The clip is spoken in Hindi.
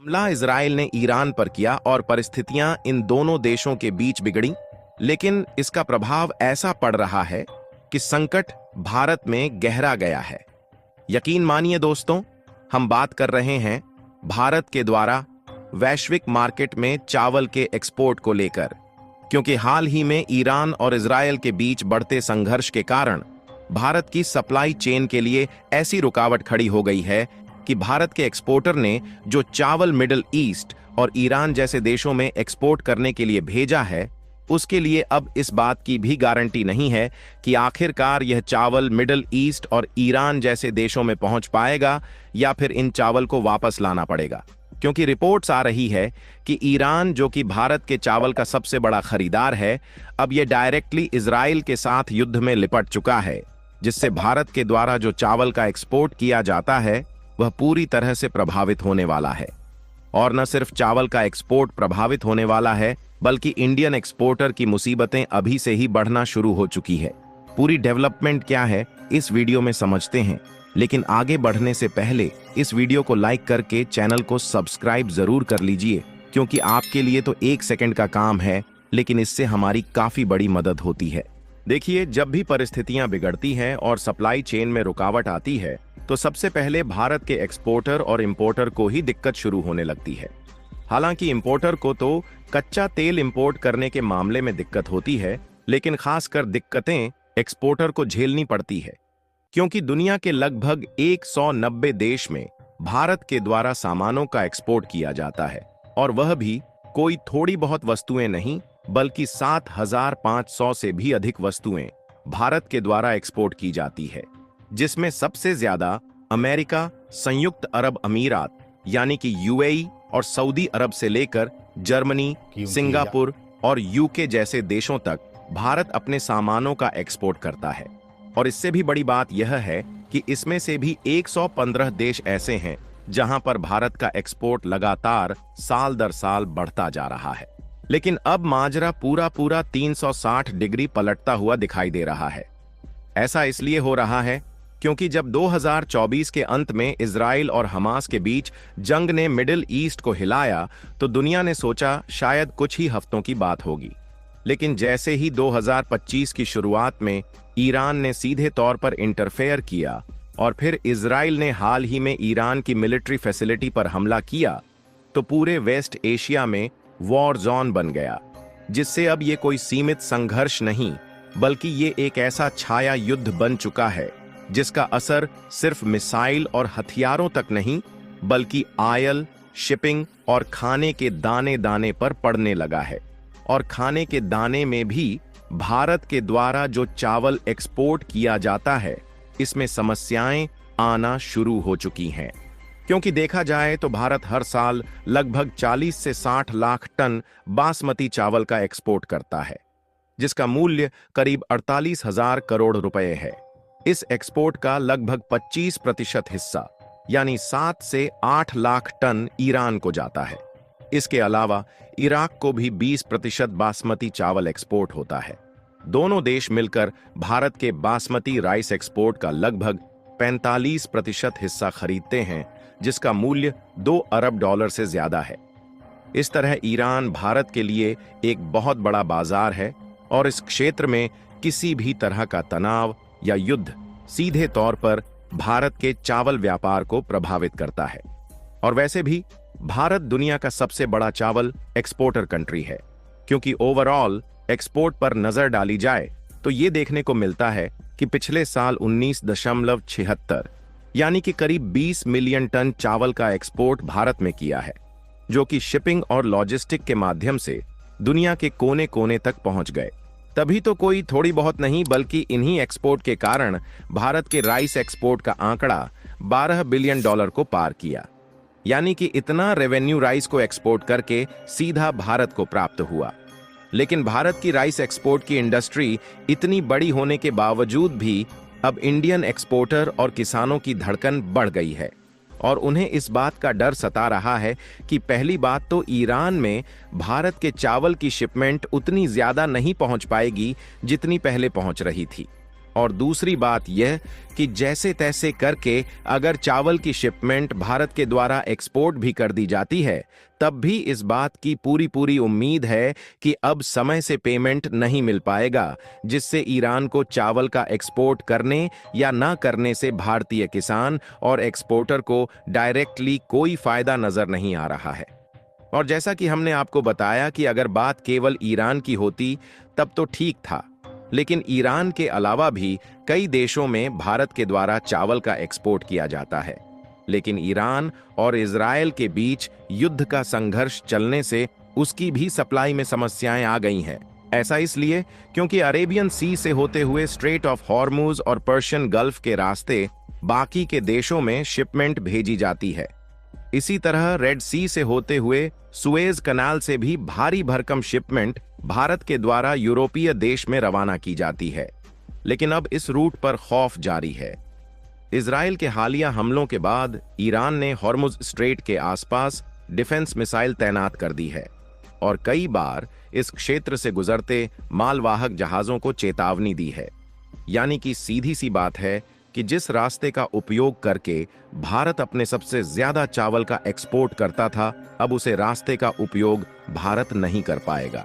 हमला इजराइल ने ईरान पर किया और परिस्थितियां इन दोनों देशों के बीच बिगड़ी, लेकिन इसका प्रभाव ऐसा पड़ रहा है कि संकट भारत में गहरा गया है। यकीन मानिए दोस्तों, हम बात कर रहे हैं भारत के द्वारा वैश्विक मार्केट में चावल के एक्सपोर्ट को लेकर, क्योंकि हाल ही में ईरान और इजराइल के बीच बढ़ते संघर्ष के कारण भारत की सप्लाई चेन के लिए ऐसी रुकावट खड़ी हो गई है कि भारत के एक्सपोर्टर ने जो चावल मिडिल ईस्ट और ईरान जैसे देशों में एक्सपोर्ट करने के लिए भेजा है, उसके लिए अब इस बात की भी गारंटी नहीं है कि आखिरकार यह चावल मिडिल ईस्ट और ईरान जैसे देशों में पहुंच पाएगा या फिर इन चावल को वापस लाना पड़ेगा। क्योंकि रिपोर्ट्स आ रही है कि ईरान, जो कि भारत के चावल का सबसे बड़ा खरीदार है, अब यह डायरेक्टली इजराइल के साथ युद्ध में लिपट चुका है, जिससे भारत के द्वारा जो चावल का एक्सपोर्ट किया जाता है वह पूरी तरह से प्रभावित होने वाला है। और न सिर्फ चावल का एक्सपोर्ट प्रभावित होने वाला है, बल्कि इंडियन एक्सपोर्टर की मुसीबतें अभी से ही बढ़ना शुरू हो चुकी है। पूरी डेवलपमेंट क्या है इस वीडियो में समझते हैं, लेकिन आगे बढ़ने से पहले इस वीडियो को लाइक करके चैनल को सब्सक्राइब जरूर कर लीजिए, क्योंकि आपके लिए तो 1 सेकंड का काम है, लेकिन इससे हमारी काफी बड़ी मदद होती है। देखिए, जब भी परिस्थितियां बिगड़ती हैं और सप्लाई चेन में रुकावट आती है, तो सबसे पहले भारत के एक्सपोर्टर और इंपोर्टर को ही दिक्कत शुरू होने लगती है। हालांकि इंपोर्टर को तो कच्चा तेल इंपोर्ट करने के मामले में दिक्कत होती है, लेकिन खासकर दिक्कतें एक्सपोर्टर को झेलनी पड़ती है, क्योंकि दुनिया के लगभग 190 देश में भारत के द्वारा सामानों का एक्सपोर्ट किया जाता है, और वह भी कोई थोड़ी बहुत वस्तुएं नहीं, बल्कि 7,500 से भी अधिक वस्तुएं भारत के द्वारा एक्सपोर्ट की जाती है, जिसमें सबसे ज्यादा अमेरिका, संयुक्त अरब अमीरात यानी कि यूएई और सऊदी अरब से लेकर जर्मनी, सिंगापुर और यूके जैसे देशों तक भारत अपने सामानों का एक्सपोर्ट करता है। और इससे भी बड़ी बात यह है कि इसमें से भी 115 देश ऐसे हैं जहां पर भारत का एक्सपोर्ट लगातार साल दर साल बढ़ता जा रहा है। लेकिन अब माजरा पूरा 360 डिग्री पलटता हुआ दिखाई दे रहा है। ऐसा इसलिए हो रहा है क्योंकि जब 2024 के अंत में इजराइल और हमास के बीच जंग ने मिडिल ईस्ट को हिलाया, तो दुनिया ने सोचा शायद कुछ ही हफ्तों की बात होगी। लेकिन जैसे ही 2025 की शुरुआत में ईरान ने सीधे तौर पर इंटरफेयर किया और फिर इजराइल ने हाल ही में ईरान की मिलिट्री फैसिलिटी पर हमला किया, तो पूरे वेस्ट एशिया में वॉर जोन बन गया, जिससे अब ये कोई सीमित संघर्ष नहीं, बल्कि ये एक ऐसा छाया युद्ध बन चुका है जिसका असर सिर्फ मिसाइल और हथियारों तक नहीं, बल्कि आयल, शिपिंग और खाने के दाने दाने पर पड़ने लगा है। और खाने के दाने में भी भारत के द्वारा जो चावल एक्सपोर्ट किया जाता है, इसमें समस्याएं आना शुरू हो चुकी हैं। क्योंकि देखा जाए तो भारत हर साल लगभग 40 से 60 लाख टन बासमती चावल का एक्सपोर्ट करता है, जिसका मूल्य करीब 48,000 करोड़ रुपए है। इस एक्सपोर्ट का लगभग 25% हिस्सा यानी 7 से 8 लाख टन ईरान को जाता है। इसके अलावा इराक को भी 20% बासमती चावल एक्सपोर्ट होता है। दोनों देश मिलकर भारत के बासमती राइस एक्सपोर्ट का लगभग 45% हिस्सा खरीदते हैं, जिसका मूल्य $2 अरब से ज्यादा है। इस तरह ईरान भारत के लिए एक बहुत बड़ा बाजार है, और इस क्षेत्र में किसी भी तरह का तनाव या युद्ध सीधे तौर पर भारत के चावल व्यापार को प्रभावित करता है। और वैसे भी भारत दुनिया का सबसे बड़ा चावल एक्सपोर्टर कंट्री है, क्योंकि ओवरऑल एक्सपोर्ट पर नजर डाली जाए तो ये देखने को मिलता है कि पिछले साल 19.76 यानी कि करीब 20 मिलियन टन चावल का एक्सपोर्ट भारत में किया है, जो कि शिपिंग और लॉजिस्टिक के माध्यम से दुनिया के कोने कोने तक पहुंच गए। तभी तो कोई थोड़ी बहुत नहीं, बल्कि इन्हीं एक्सपोर्ट के कारण भारत के राइस एक्सपोर्ट का आंकड़ा $12 बिलियन को पार किया। यानी कि इतना रेवेन्यू राइस को एक्सपोर्ट करके सीधा भारत को प्राप्त हुआ। लेकिन भारत की राइस एक्सपोर्ट की इंडस्ट्री इतनी बड़ी होने के बावजूद भी अब इंडियन एक्सपोर्टर और किसानों की धड़कन बढ़ गई है, और उन्हें इस बात का डर सता रहा है कि पहली बात तो ईरान में भारत के चावल की शिपमेंट उतनी ज्यादा नहीं पहुंच पाएगी जितनी पहले पहुंच रही थी। और दूसरी बात यह कि जैसे तैसे करके अगर चावल की शिपमेंट भारत के द्वारा एक्सपोर्ट भी कर दी जाती है, तब भी इस बात की पूरी पूरी उम्मीद है कि अब समय से पेमेंट नहीं मिल पाएगा, जिससे ईरान को चावल का एक्सपोर्ट करने या ना करने से भारतीय किसान और एक्सपोर्टर को डायरेक्टली कोई फायदा नजर नहीं आ रहा है। और जैसा कि हमने आपको बताया कि अगर बात केवल ईरान की होती तब तो ठीक था, लेकिन ईरान के अलावा भी कई देशों में भारत के द्वारा चावल का एक्सपोर्ट किया जाता है। लेकिन ईरान और इजरायल के बीच युद्ध का संघर्ष चलने से उसकी भी सप्लाई में समस्याएं आ गई हैं। ऐसा इसलिए क्योंकि अरेबियन सी से होते हुए स्ट्रेट ऑफ हॉर्मुज और पर्शियन गल्फ के रास्ते बाकी के देशों में शिपमेंट भेजी जाती है। इसी तरह रेड सी से होते हुए सुएज कनाल से भी भारी भरकम शिपमेंट भारत के द्वारा यूरोपीय देश में रवाना की जाती है। लेकिन अब इस रूट पर खौफ जारी है। इजराइल के हालिया हमलों के बाद ईरान ने हॉर्मुज स्ट्रेट के आसपास डिफेंस मिसाइल तैनात कर दी है और कई बार इस क्षेत्र से गुजरते मालवाहक जहाजों को चेतावनी दी है। यानी कि सीधी सी बात है कि जिस रास्ते का उपयोग करके भारत अपने सबसे ज्यादा चावल का एक्सपोर्ट करता था, अब उसे रास्ते का उपयोग भारत नहीं कर पाएगा।